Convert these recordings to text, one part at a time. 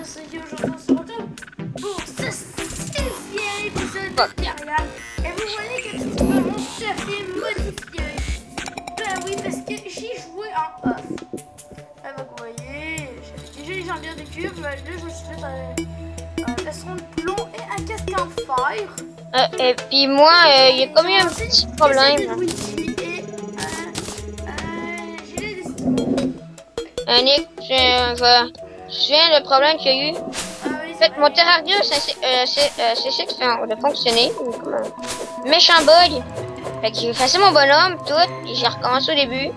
c'est qu'aujourd'hui on se retrouve pour ce 6e épisode de Terraria. Et vous voyez que tout mon chef est modifié. Ben oui, parce que j'ai joué en off. Donc vous voyez, j'avais déjà les jambières de cube. Là, je me suis fait un plastron de plomb et un casque en fer. Et puis moi, il y a comme eu un petit problème. Nick, je souviens le problème qu'il y a eu. En fait, mon Terraria, c'est de fonctionner. Comme un méchant bug. Fait que j'ai effacé mon bonhomme, tout, et j'ai recommencé au début.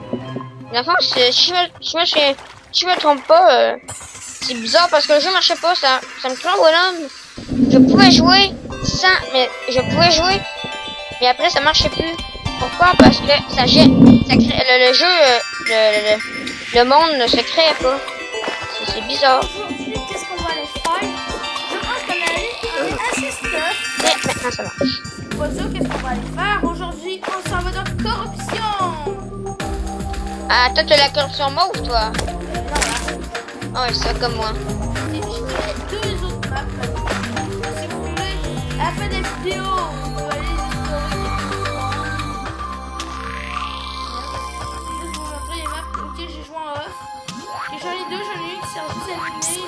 Dans le fond, si je me trompe pas, c'est bizarre parce que le jeu marchait pas, ça me crée un bonhomme. Je pouvais jouer mais après ça marchait plus. Pourquoi? Parce que le jeu, le monde ne se crée pas. C'est bizarre. Aujourd'hui, qu'est-ce qu'on va aller faire? Je pense qu'on allait assez stuff. Mais maintenant ça marche. C'est pas ça, qu'est-ce qu'on va aller faire? Aujourd'hui, on s'en va dans corruption. Ah, toi t'as la corruption mauve, toi? Non, là. Ah ouais, ça comme moi. Je connais 2 autres maps. Si vous voulez, à la fin des vidéos, vous pouvez aller juste vous montrer les maps auxquelles j'ai joué en off. Et j'en ai 2, j'en ai une qui sert juste à allumer.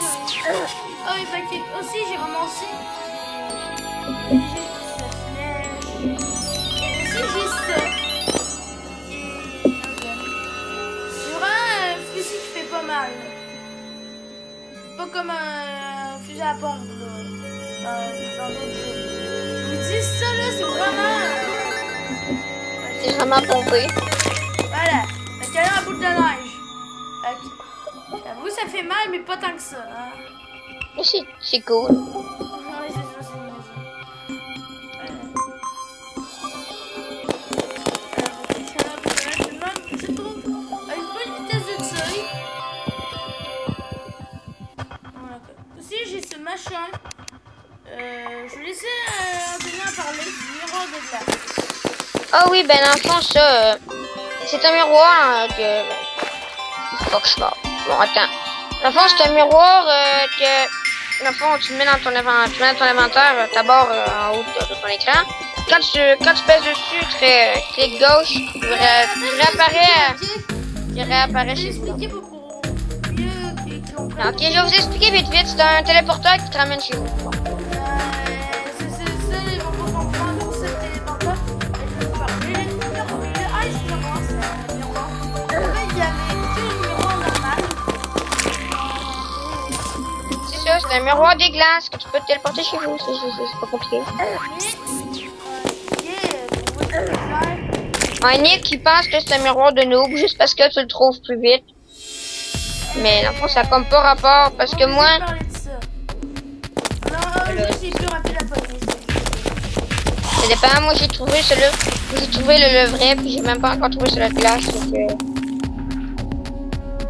Oh, et fait que aussi j'ai ramassé. J'ai ça. C'est vraiment un fusil qui fait pas mal. Pas comme un fusil à pompe dans d'autres jeux. Je vous dis ça là, C'est vraiment pompé. Voilà. Fait que là, la boule de neige. J'avoue, ça fait mal, mais pas tant que ça. Hein? Mais c'est cool. Oui, c'est ça, c'est mieux. Je trouve une bonne vitesse de tir. Voilà. Aussi, j'ai ce machin. Je vais laisser Antonin parler du miroir de glace. Ah oui, ben dans le fond, ça, c'est un miroir que... Faut que je parle. Bon, attends. Dans le fond, c'est un miroir que... Dans le fond, tu le mets dans ton inventaire, ta barre en haut de ton écran. Quand tu pèses dessus, clic gauche, il réapparaît chez toi. Ok, je vais vous expliquer vite. C'est un téléporteur qui te ramène chez vous. Bon. C'est ça, ils vont pas comprendre ce téléporteur. Je vais vous parler. C'est le miroir. En fait, il y avait que le miroir normal. C'est ça, c'est un miroir des glaces que tu peux te téléporter chez vous. C'est pas compliqué. Un Nick qui pense que c'est un miroir de noob juste parce que tu le trouves plus vite. Mais dans le fond, ça n'a comme pas rapport parce que moi... J'ai plus rapide à police. Ça dépend, moi j'ai trouvé le vrai, puis j'ai même pas encore trouvé sur la glace, donc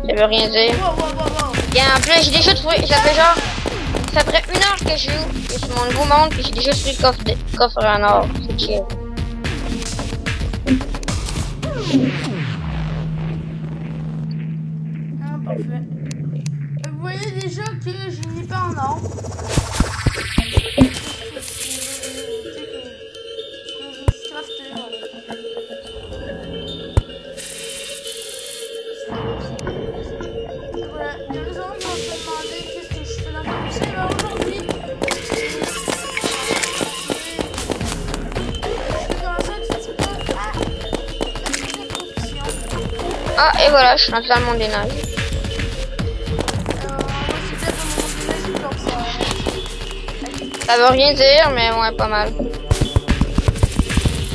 ça veut rien dire. Et en plus, j'ai déjà trouvé, ça fait après 1 heure que je joue, sur mon nouveau monde, puis j'ai déjà trouvé le coffre en or, c'est chill. Ah, parfait. Vous voyez déjà que je n'ai pas en or. Voilà, il y a des gens qui vont se demander qu'est-ce que je fais dans ma vie. Alors aujourd'hui, Ah, et voilà, je suis rentré dans le monde des neiges. Ça veut rien dire, mais ouais, pas mal.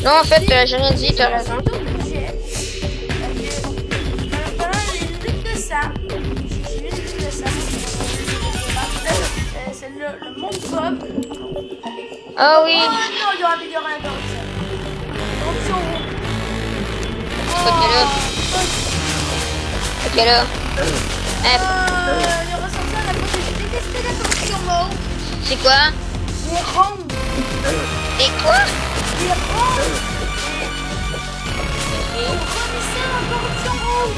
Non, en fait, j'ai rien dit, t'as raison. C'est le monde Bob. Ah oui. Oh non, il y aura un corruption. Corruption. Ok là. Les ressentis à la fois que j'ai détesté la corruption mauve. C'est quoi? Les rondes. Et quoi? Les rondes. Commissaire en corruption mauve.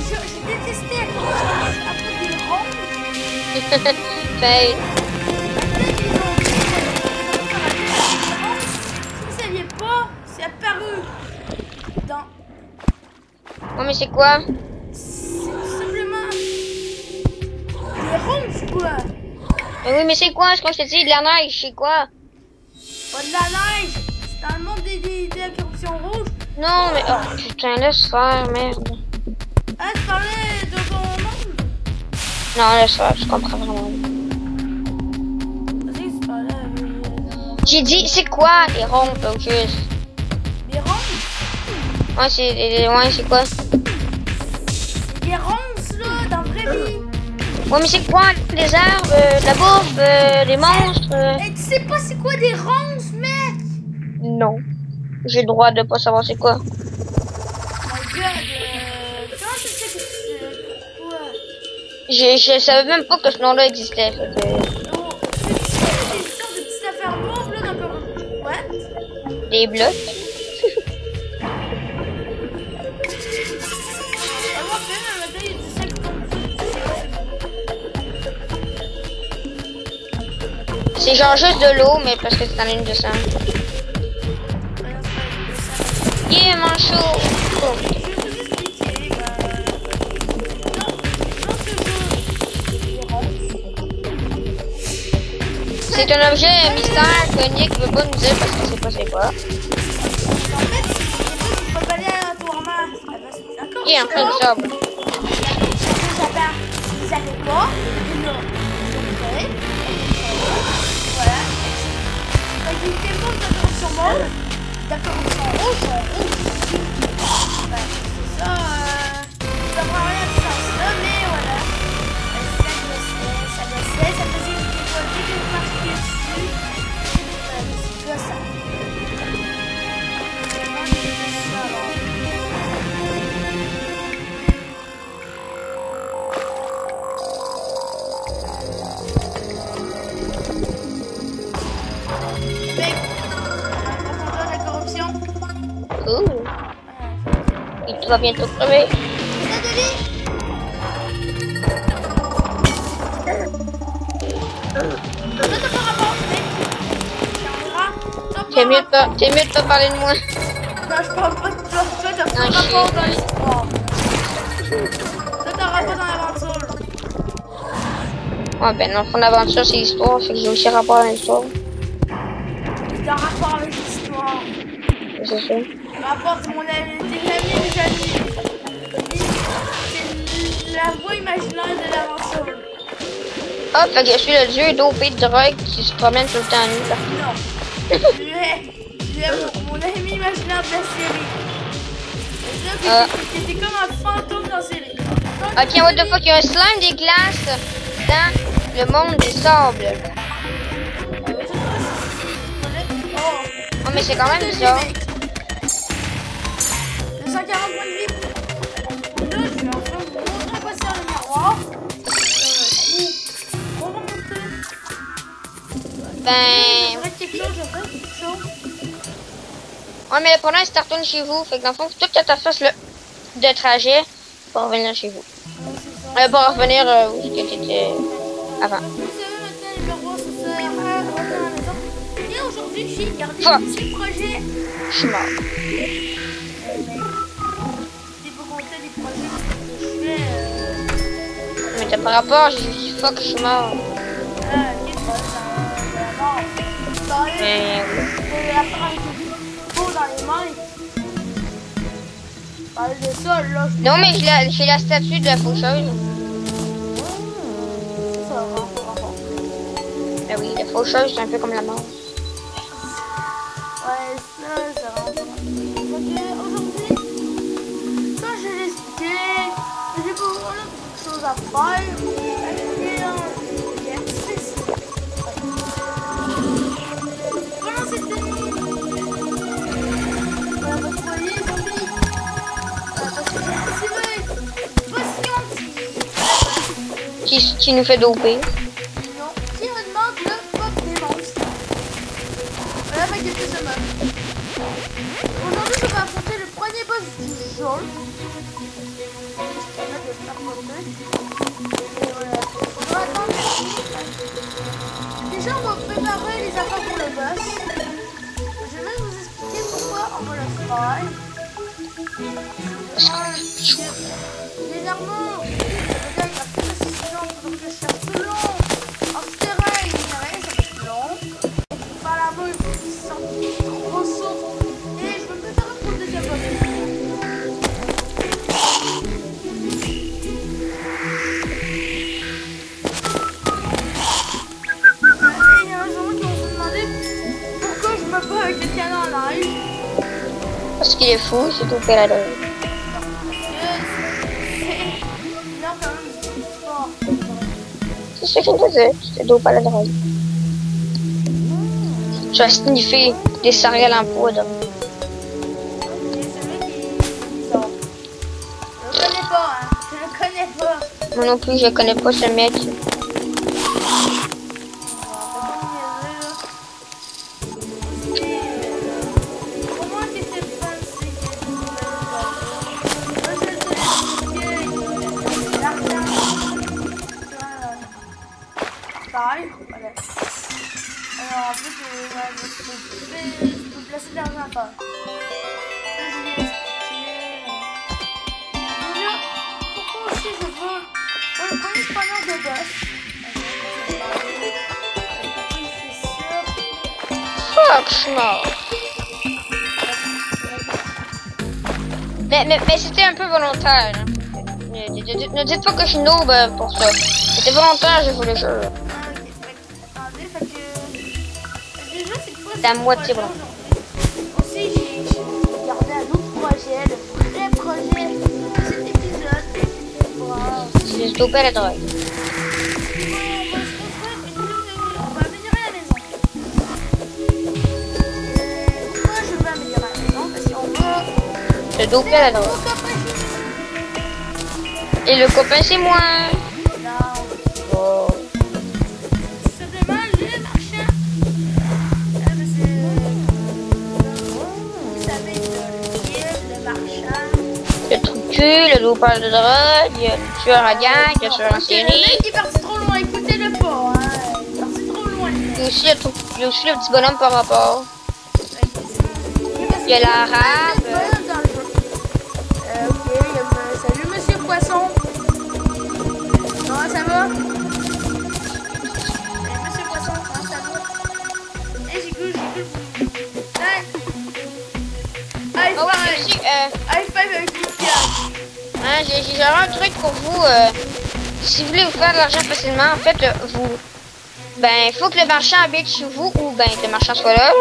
J'ai détesté la corruption à cause des rondes. Fail. Si vous saviez pas, c'est apparu dans... Oh, mais c'est quoi? C'est tout simplement des ronces, quoi. Mais oui, mais c'est quoi? Je crois que je te dis de la neige, c'est quoi? Pas de la neige. C'est dans le monde de la corruption rouge. Non, mais oh putain, laisse faire, merde. Ah, tu parlais de ton monde? Non, laisse faire, je comprends vraiment. Vas-y, tu parlais avec... J'ai dit, c'est quoi les ronds, au juste? Des ronces? Ouais, c'est quoi? Des ronces, là, dans la vraie vie. Ouais, mais c'est quoi? Des arbres, de la bouffe, des monstres? Et tu sais pas c'est quoi des ronces, mec? Non. J'ai le droit de pas savoir c'est quoi. Oh my god, comment tu sais que c'est quoi? Je savais même pas que ce nom-là existait. Fait que... Oh, tu sais des sortes de petites affaires noires, là, dans comme... What? Des blocs. Alors, même un matin, il y a du sac comme... C'est genre juste de l'eau, mais parce que c'est en ligne de sang. Yeah, manchot! Oh. Je vais vous expliquer, dans ce jeu, les ronces... C'est un objet mystère que Nick veut pas nous dire parce que c'est pas c'est quoi. En fait, il faut pas aller aléatoirement. D'accord? Et un peu de sable. Ils savaient pas. Et là, ok. Voilà. Fait qu'ils étaient pas de la corruption mauve. La corruption rouge, ouais, c'est ça. Ça prend rien de sens là, mais voilà. Ça gossait, ça faisait une décollée, une particulier dessus. C'est comme ça. Vraiment, c'est ça, alors. Mec, on va la corruption. Cool. Il va bientôt crever. T'es mieux de pas parler de moi. Non, je parle pas de toi. Toi, t'as pas rapport dans l'histoire. Toi, t'as rapport dans l'aventure. Ouais, ben non, fond d'aventure, c'est l'histoire. Fait que j'ai aussi rapport à l'histoire. T'as rapport avec l'histoire. C'est ça. Rapport, mon ami, tes amis, mes amis. C'est la voie imaginaire de l'aventure. Ah, fait que je suis le dieu dopé de drogue qui se promène tout le temps nu. Là. Non. Tu es mon ami imaginaire de la série. C'est-à-dire que t'étais comme un fantôme dans la série. Ok, what the fuck, il y a un slime des glaces dans le monde des sables. Oh, mais c'est quand même bizarre. 240 points de vie. Là, je vais enfin vous montrer à quoi sert le miroir. On va monter. Ben... Quelque chose, je fais quelque chose. Ouais, mais le problème, c'est que tu retournes chez vous. Fait que dans le fond, faut que tu fasses de trajet pour revenir chez vous. Pour revenir où tu étais avant. Vous savez maintenant, les miroirs, ça sert à revenir à la maison. Et aujourd'hui, j'ai gardé ces projets. Je suis mort. C'est pour compter les projets que je fais. Mais t'as pas rapport, j'ai dit fuck, je suis mort. Mais... la phrase dans les mains. Parle de ça, là. Non, mais j'ai la statue de la faucheuse. Ça va, Ah oui, la faucheuse, c'est un peu comme la mort. ouais, ça va. Aujourd'hui, quand je l'explique, j'ai pas vraiment beaucoup de choses à faire. Voilà, c'était. Vous voyez, zombie. Parce que Qui nous fait doper. non, qui me demande le pop des monstres. Voilà, avec des plus de mobs. Aujourd'hui, je vais affronter le premier boss du jeu. Je vais mettre le faire monter. Et voilà. On va attendre. les affaires pour le boss. Je vais vous expliquer pourquoi on va le faire. Légèrement, peut-être après c'est long, donc je cherche plus long. En terrain, il n'y a rien, ça fait plus long. Par là-bas, il faut qu'ils sortent trop sourds. Et je me prépare pour le deuxième boss. Avec le canon en live. Parce qu'il est fou, c'est tout fait la drogue. Non, quand même, c'est fort. C'est ce qu'il faisait, c'est dope à la drogue. Tu vas sniffer des céréales en poudre. Ok, c'est lui qui est bizarre. Je le connais pas, hein. Je le connais pas. Moi non plus, je connais pas ce mec. Pareil, voilà. Alors en plus, je peux placer de l'argent pas. Ça, je vais expliquer. Déjà, pourquoi aussi je veux le premier spawner de boss. Pourquoi il fait ça? Fuck, mort. Mais c'était un peu volontaire. Hein. Ne dites pas que je suis noob pour ça. C'était volontaire, je voulais jouer. C'est à moitié bon. Aussi, j'ai regardé un autre projet, le vrai projet de cet épisode. Wow. C'est stopé la drogue. On va améliorer la maison. Pourquoi je veux améliorer la maison? Parce qu'on va... C'est dopé la drogue. Et le copain, c'est moi. Non. Oh. Simplement, le marchand. Vous savez, le marchand. Le trou de cul, le dopage de drogue, le tueur à gang, le tueur en série. Le mec est parti trop loin, écoutez-le pas. Hein. Il est parti trop loin. Il y a aussi le petit bonhomme par rapport. Il y a l'arabe. Ok, salut monsieur Poisson. Comment ça va? Monsieur Poisson, comment ça va? Eh, j'ai goût. Hey. High Oh ouais, five. aussi, High five avec une pierre. hein, j'ai un truc pour vous. Si vous voulez vous faire de l'argent facilement, en fait, il faut que le marchand habite chez vous ou que le marchand soit là.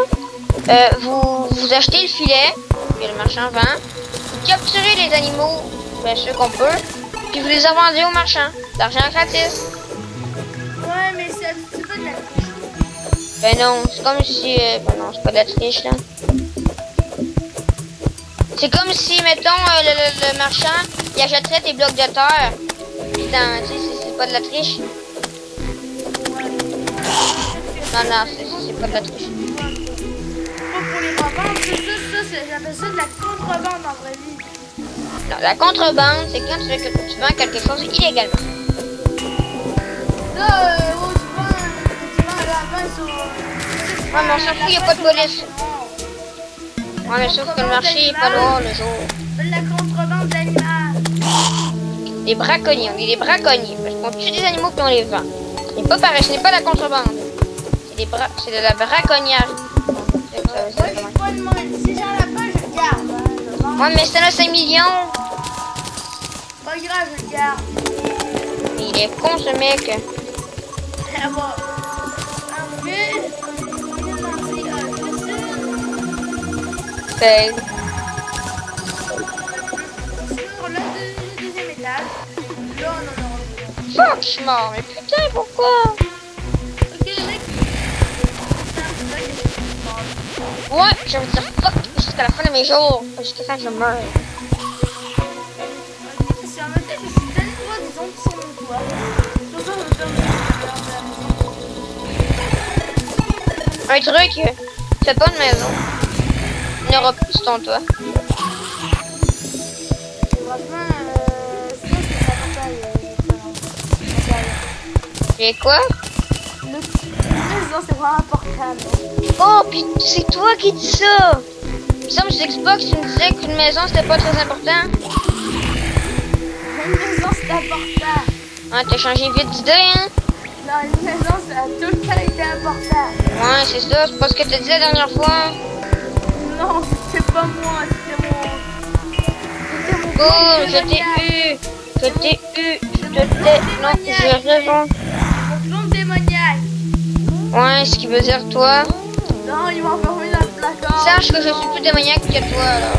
Vous achetez le filet que le marchand vend. Vous capturez les animaux, ceux qu'on peut, puis vous les vendez au marchand. L'argent gratis. Ouais, mais c'est pas de la triche. Ben non, c'est comme si... non, c'est pas de la triche, là. C'est comme si, mettons, le marchand, il achèterait tes blocs de terre. Puis c'est pas de la triche. Non, c'est pas de la triche. Pas pour les revendre, j'appelle ça de la contrebande en vraie vie. Non, la contrebande, c'est quand tu vends quelque chose illégalement. Là, tu vends à la main sur... Ouais, mais on s'en fout, il n'y a pas de police. Ouais, mais sauf que le marché est pas loin le jour. De la contrebande d'animal. Des braconniers, on est des braconniers. Parce qu'on tue des animaux puis on les vend. C'est pas pareil, ce n'est pas la contrebande. C'est de la braconnière. Si j'en ai pas, je le garde. Hein, ouais, mais c'est là 5 millions. Pas grave, je le garde. Il est con ce mec. Ah bon. Ben. Sur le deuxième étage. Là, on en aura. Fuck, je suis mort. Mais putain, pourquoi? Ok, le mec. Ouais, je vais dire fuck jusqu'à la fin de mes jours. Jusqu'à quand je meurs. Si en même temps, je suis tellement droit des ondes sur mon toit. Un truc, c'est pas une maison. Il n'y aura plus ton toit. Franchement, sinon c'est la bataille. Et quoi? Le maison, c'est vraiment important. Oh, puis c'est toi qui dis ça. Il me semble sur Xbox, tu me disais qu'une maison, c'était pas très important. Une maison, c'est important. Ah, t'as changé vite d'idée, hein? Non, une maison, ça a tout le temps été important. Ouais, c'est ça. C'est pas ce que tu disais la dernière fois. Non, c'était pas moi, c'était mon... Oh, je t'ai eu. Je t'ai eu. Je t'ai... Non, j'ai raison. Mon clone démoniaque. Ouais, ce qui veut dire toi. Non, il m'a enfermé dans le placard. Sache que je suis plus démoniaque que toi, alors.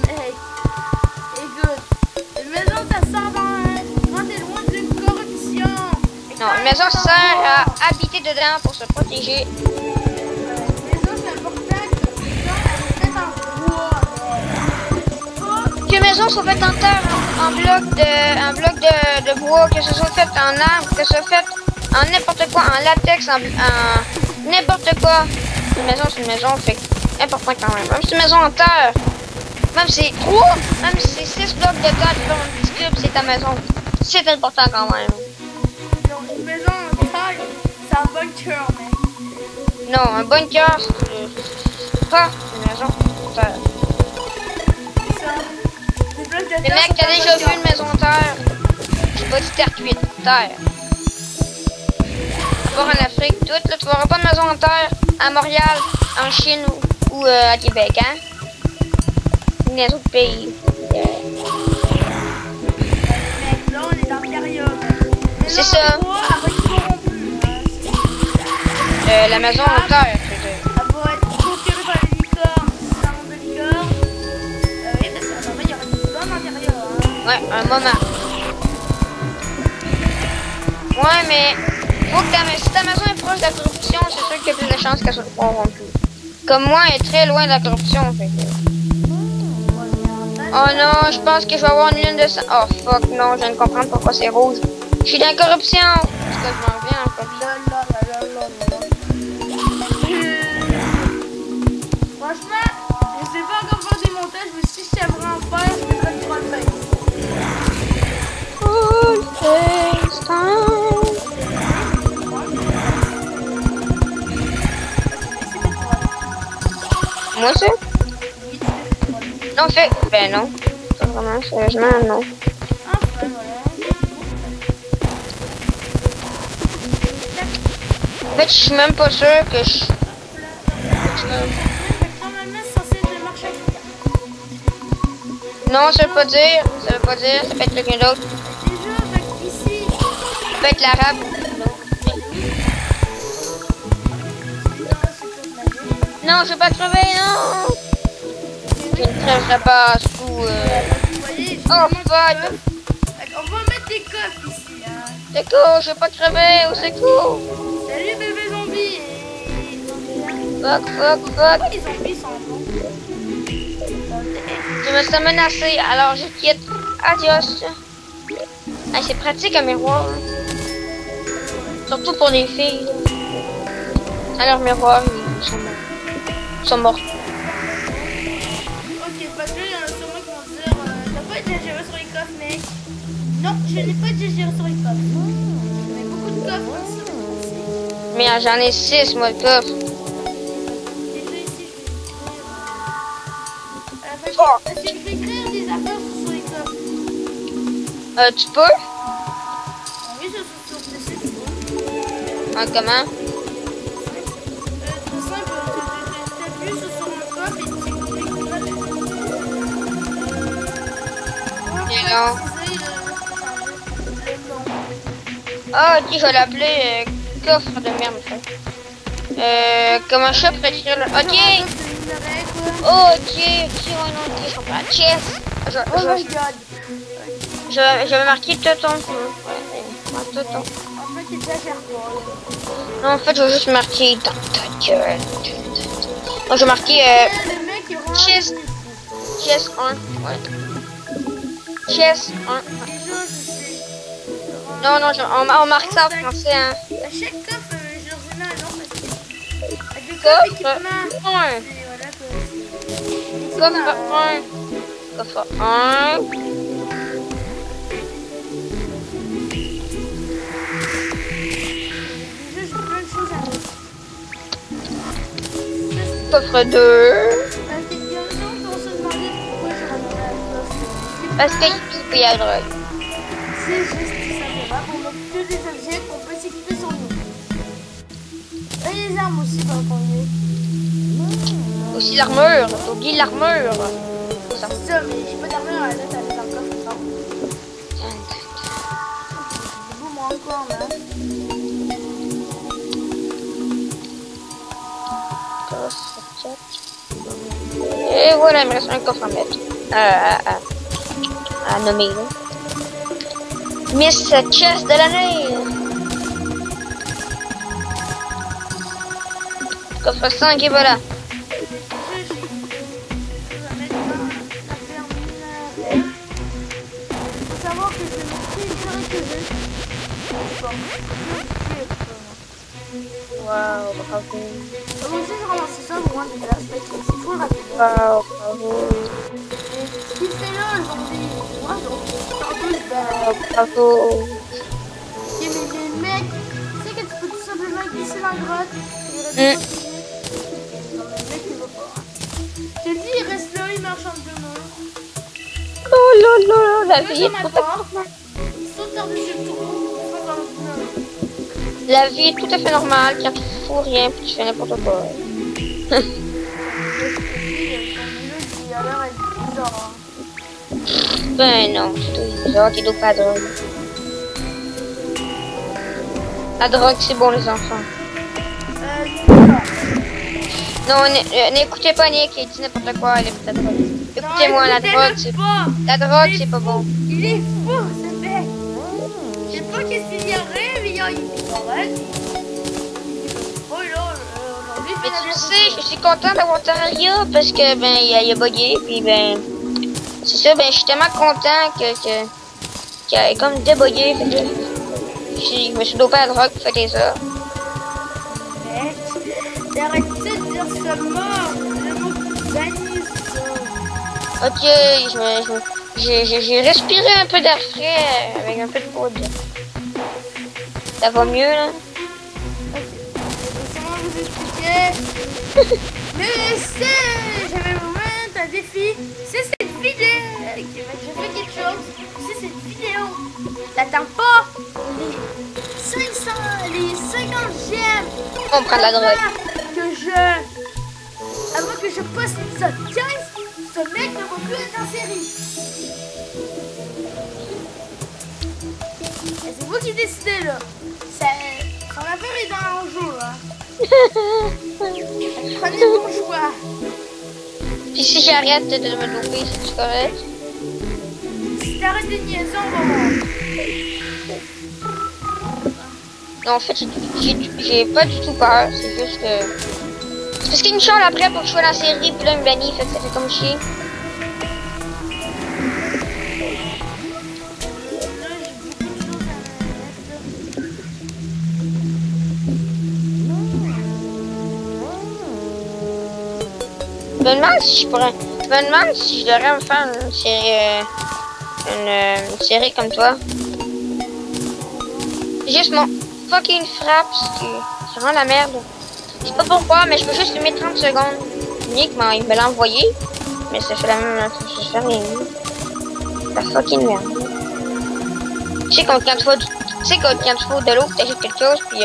Hey, écoute, une maison, ça sert quand t'es loin d'une corruption. Non, une maison sert à habiter dedans pour se protéger. Une maison, c'est important que les gens aient fait en bois. Que maison soit faite en terre, en bloc de bois, que ce soit fait en arbre, que ce soit fait en n'importe quoi, en latex, en n'importe quoi. Une maison, c'est une maison, fait important quand même. Même si c'est une maison en terre, même si c'est 3, même si c'est 6 blocs de terre, tu fais un petit cube, c'est ta maison. C'est important quand même. Non, une maison en terre, c'est un bunker, mec. Non, un bunker, c'est pas une maison en terre. C'est ça. Des blocs de terre. Mais mec, t'as déjà vu une maison en terre? J'ai pas dit terre cuite, terre. En Afrique, tout, là, tu verras pas de maison en terre à Montréal, en Chine ou à Québec, hein? Ni dans d'autres pays. Mec, là, on est dans la période. C'est ça. La maison en terre, je veux dire. Elle va être procurée par les licornes. C'est un monde de licornes. Oui, parce qu'à un moment, il y aura des licornes en intérieur. Hein. Ouais, un moment. Ouais, mais faut que si ta maison est proche de la corruption, c'est sûr qu'il y a plus de chances qu'elle soit corrompue. Comme moi, elle est très loin de la corruption, fait que... Oh non, je pense que je vais avoir une lune de sang. Oh fuck, non, je viens de comprendre pourquoi c'est rouge. Je suis dans la corruption. Parce que je m'en reviens en corruption. Franchement, je sais pas encore faire des montages, mais si je t'aimerais en faire, je mettrais le trollface. Moi aussi? Non, fait. Ben non. Pas vraiment, sérieusement, non. Enfin, voilà. En fait, je suis même pas sûr que je... Normalement, c'est censé être le marché. Non, ça veut pas dire. Ça veut pas dire. Ça peut être quelqu'un d'autre. Déjà, fait ici. Ça peut être l'arabe. Non, je vais pas crever, non! Je ne crèverai pas sous... Vous voyez, Oh, fuck! on va mettre des coffres ici. Hein. Secours, je vais pas crever, au secours! Salut bébé zombie. Fuck. Pourquoi les zombies sont bons? Je me sens menacée, alors je quitte. Adios! Ah, c'est pratique un miroir. Hein. Surtout pour les filles. À leur miroir, ils sont morts. Ils sont morts. Ok, parce que là, il y en a sûrement qui vont dire t'as pas déjà géré sur les coffres, mec. Non, je n'ai pas déjà géré sur les coffres. J'en ai beaucoup de coffres ici. Mais j'en ai 6, moi, de coffre. Déjà ici, je vais écrire des affaires sur les coffres. Tu peux? Oui, sur le site. Ah, comment? C'est simple, t'appuies sur un coffre et tu Et non. Ah, ok, je vais l'appeler coffre de merde, en fait. Comment je peux écrire le... Ok! Oh, ok, ouais, non, ok, je comprends. Chess! Je vais marquer Teuton. Teuton. En fait, il exagère pas. Non, en fait, je vais juste marquer dans ta gueule. Non, je vais marquer Le mec, il rentre. Chess 1. Ouais. Chess 1. Ouais. Non, on marque ça en français, hein. À chaque coffre, je leur remets un nom parce que. Avec le coffre équipement. Ouais. Voilà, Coffre 1. coffre 2? On se demandait pourquoi je ramenais un coffre. Parce qu'il faut y a la drogue. C'est juste simplement pour mettre que des objets qu'on peut s'équiper sur nous. Et les armes aussi, par contre. Aussi l'armure. T'oublies l'armure. C'est ça, mais j'ai pas d'armure à la tête avec un coffre. Non. C'est beau, moi encore, là. Et voilà, il me reste un coffre à mettre. À nommer, là. Miss Chest de l'année. Coffre 5 et voilà. Faut savoir que je vais montrer que j'ai. Waouh, bravo. Moi aussi, je ramasse ça loin de là. C'est full rapide. Waouh, bravo. Ce qu'il fait là, aujourd'hui, moi, Bravo. Ok, mais mec, tu sais que tu peux tout simplement glisser dans la grotte. Non, mais le mec, il va pas. Je te dis, il reste là, il marche en deux mains. Oh là là, la vie est tout Il saute par-dessus le trou. La vie est tout à fait normale, car tu fous rien, puis tu fais n'importe quoi. Ben non, c'est bizarre, qui doit pas de drogue. La drogue, c'est bon, les enfants. Non, n'écoutez pas Nick, il dit n'importe quoi, il est la drogue. Écoutez-moi, la drogue, c'est pas bon. Il est fou, ce mec. Je sais pas qu'est-ce qu'il y aurait, mais il arrête. Oh là, aujourd'hui, mais tu sais, je suis content d'avoir Terraria parce que ben il a bugué, puis ben c'est ça, ben je suis tellement content qu'il a comme débugué, fait que je me suis dopé à la drogue pour fêter ça. Mec, arrêtez de dire ce mot, le mot banni ça. Ok, j'ai respiré un peu d'air frais avec un peu de poudre. Ça va mieux là? Ok, laissez-moi vous expliquer. Mais j'avais vraiment un défi. C'est cette vidéo. Je fais quelque chose. C'est cette vidéo. T'attends pas les 500, les 50 j'aime. On prend de la drogue. Avant que je poste l'épisode 15, ce mec ne va plus être en série. Et c'est vous qui décidez là. Son affaire est dans l'enjeu là. Prenez vos choix. Puis si j'arrête de me doper, c'est correct? Si t'arrêtes de niaiser, on va voir. Non, en fait, j'ai pas du tout peur, c'est juste que... C'est parce qu'il me chante après pour que je sois dans la série, puis là il me bannit, fait que ça fait comme chier. Je me demande si je devrais me faire une série, une série comme toi. Juste mon fucking frappe, c'est vraiment la merde. Je sais pas pourquoi, mais je peux juste lui mettre 30 secondes. Nick, il me l'a envoyé, mais ça fait la même chose, ça fait rien. La fucking merde. Tu sais quand tu fous de l'eau, t'achètes quelque chose, puis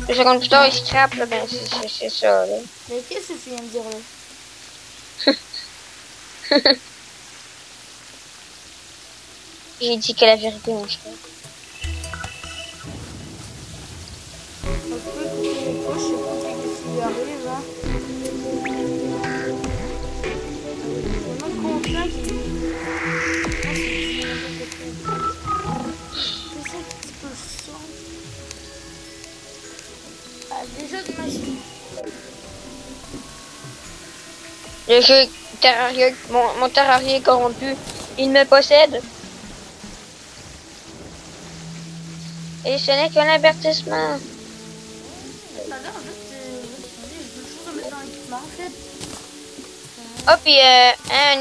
2 secondes plus tard, il scrape, là, ben c'est ça, là. Mais qu'est-ce que tu viens de dire là? J'ai dit que la vérité, mon cher. Le jeu Terraria, mon Terraria est corrompu, il me possède. Et ce n'est qu'un avertissement. Oh, puis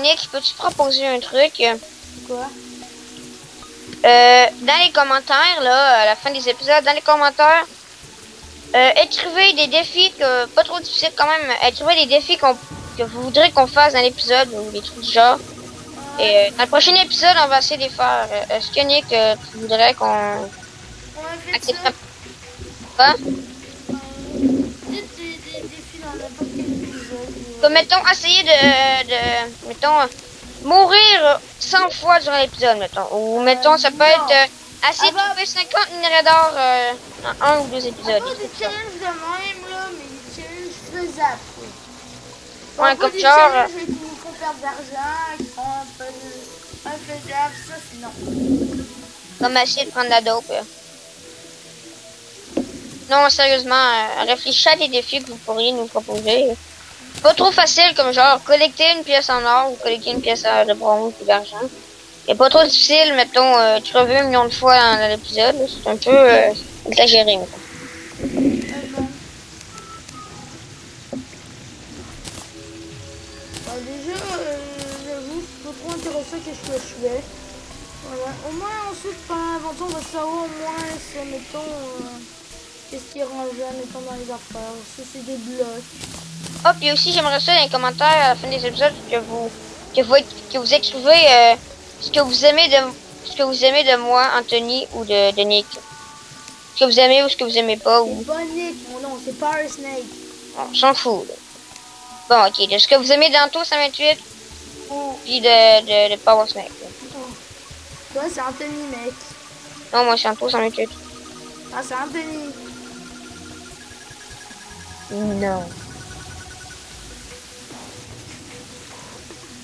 Nick, peux-tu proposer un truc? Quoi? Dans les commentaires, là, à la fin des épisodes, dans les commentaires, Écrivez des défis pas trop difficiles quand même. Écrivez des défis que vous voudrez qu'on fasse dans l'épisode ou des trucs du genre. Et dans le prochain épisode, on va essayer de les faire. Est-ce que Nick, tu voudrais qu'on accepte ça? Quoi? Des défis dans n'importe quel épisode. Comme mettons, essayer mettons, mourir 100 fois durant l'épisode, mettons. Ou mettons, ça peut être essayer de trouver 50 minerais d'or en 1 ou 2 épisodes. Pas des challenges de même, là, mais des challenges faisables. Ouais, comme des genre. challenges qui nous font perdre d'argent, qui sont un peu infaisables, ça c'est non. Comme essayer de prendre la dope. Non, sérieusement, réfléchissez à des défis que vous pourriez nous proposer. Pas trop facile, comme genre collecter une pièce en or ou collecter une pièce de bronze ou d'argent. Et pas trop difficile, mettons, tu reviens 1 million de fois dans l'épisode. C'est un peu exagéré, mettons. Déjà, j'avoue, c'est pas trop intéressant qu'est-ce que je fais. Voilà. Au moins, ensuite, pendant l'aventure, on va savoir au moins, mettons, qu'est-ce qui est rangé, mettons, dans les affaires. Ça, c'est des blocs. Oh, puis aussi, j'aimerais ça dans les commentaires à la fin des épisodes que vous écrivez ce que vous aimez de moi, Anthony, ou de Nick. Ce que vous aimez ou ce que vous aimez pas. Ou... C'est pas Nick, mon nom, c'est Power Snake. On s'en fout. Là. Bon, ok. De ce que vous aimez d'Anto 128, puis de Power Snake. Oh. Toi, c'est Anthony, mec. Non, moi, c'est Anto 128. Ah, c'est Anthony. Non.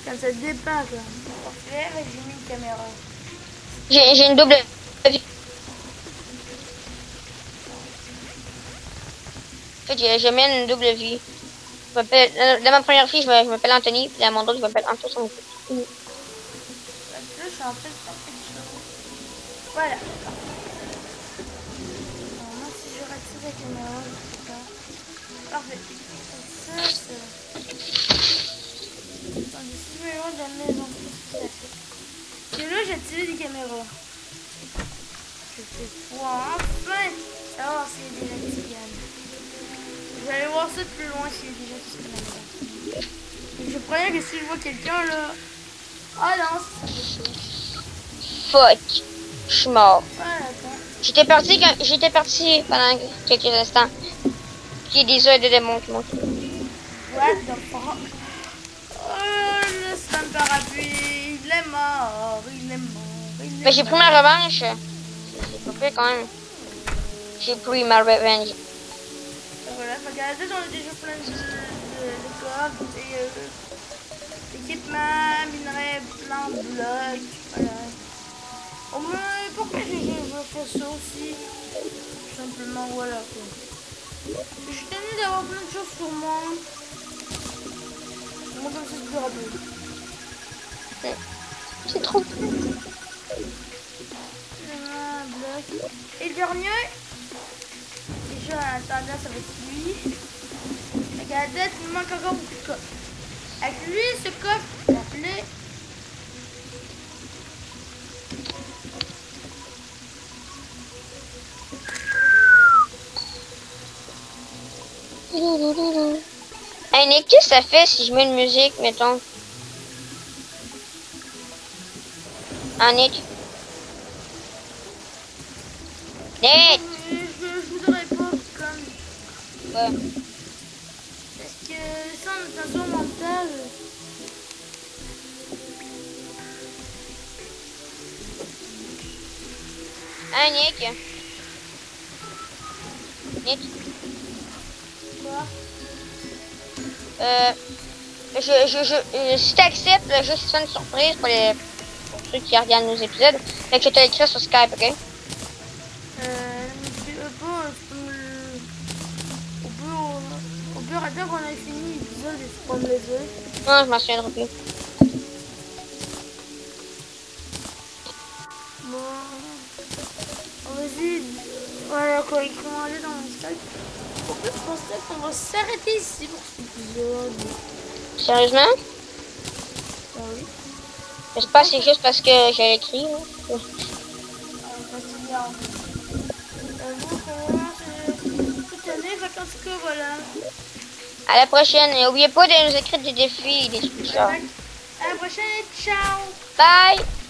Quand ça te dépasse, là. Parfait, j'ai mis une caméra. J'ai une double vie. En fait, j'ai mis une double vie. Dans ma première fille, je m'appelle Anthony, puis dans mon autre, je m'appelle Anto 128. Là, je suis en train de faire quelque chose. Voilà. Alors, moi, si je retire la caméra, je sais pas. Parfait. Ça, c'est... Attendez, si je vais loin de la maison, c'est là, j'ai tiré des caméras. Je vais pouvoir enfin savoir s'il y a des gens qui se gagnent. Je vais aller voir ça de plus loin s'il y a des gens qui se gagnent. Je préviens que si je vois quelqu'un là... Ah non, Fuck. Je suis mort. voilà, attends. J'étais parti pendant quelques instants. Puis il y a des œufs de démons qui m'ont tué. What the fuck? Oh, le slam parapluie, il est mort, il est mort, il est Mais j'ai pris ma revanche. C'est pas fait quand même. J'ai pris ma revanche. Voilà, fait qu'à la tête, on a déjà plein de coffres et équipement, minerais, plantes, blocs, voilà. Au moins, pourquoi je fais ça aussi? Tout simplement, voilà quoi. Je suis tenu d'avoir plein de choses sur moi. Moi, comme ça, c'est plus rapide. C'est trop. Un bloc. Et le dernier, déjà, à l'intérieur, ça va être lui. Avec la tête, il me manque encore beaucoup de coffres. Avec lui, ce coffre, il appelé. Hey Nick, qu'est-ce que ça fait si je mets une musique, mettons? Ah Nick? Nick! Je voudrais pas comme... Ouais. Parce que sans notation mentale... Ah Nick? Nick? Quoi? Si t'acceptes, là, juste c'est une surprise pour ceux qui regardent nos épisodes. Fait que je te l'écris sur Skype, ok? Mais tu veux pas, tu peux me... Au pire, attends qu'on ait fini l'épisode et tu peux me les œufs. Non, je m'en souviendrai plus. Bon... Vas-y, voilà quoi, écris-moi dans mon Skype. En fait, je pensais qu'on va s'arrêter ici pour cet épisode. Sérieusement? Ah oui. J'espère que c'est juste parce que j'ai écrit. Hein. C'est bien. Vous, comment c'est tout à cas, voilà. À la prochaine. Et n'oubliez pas de nous écrire des défis, des trucs ça. À la prochaine, ciao! Bye!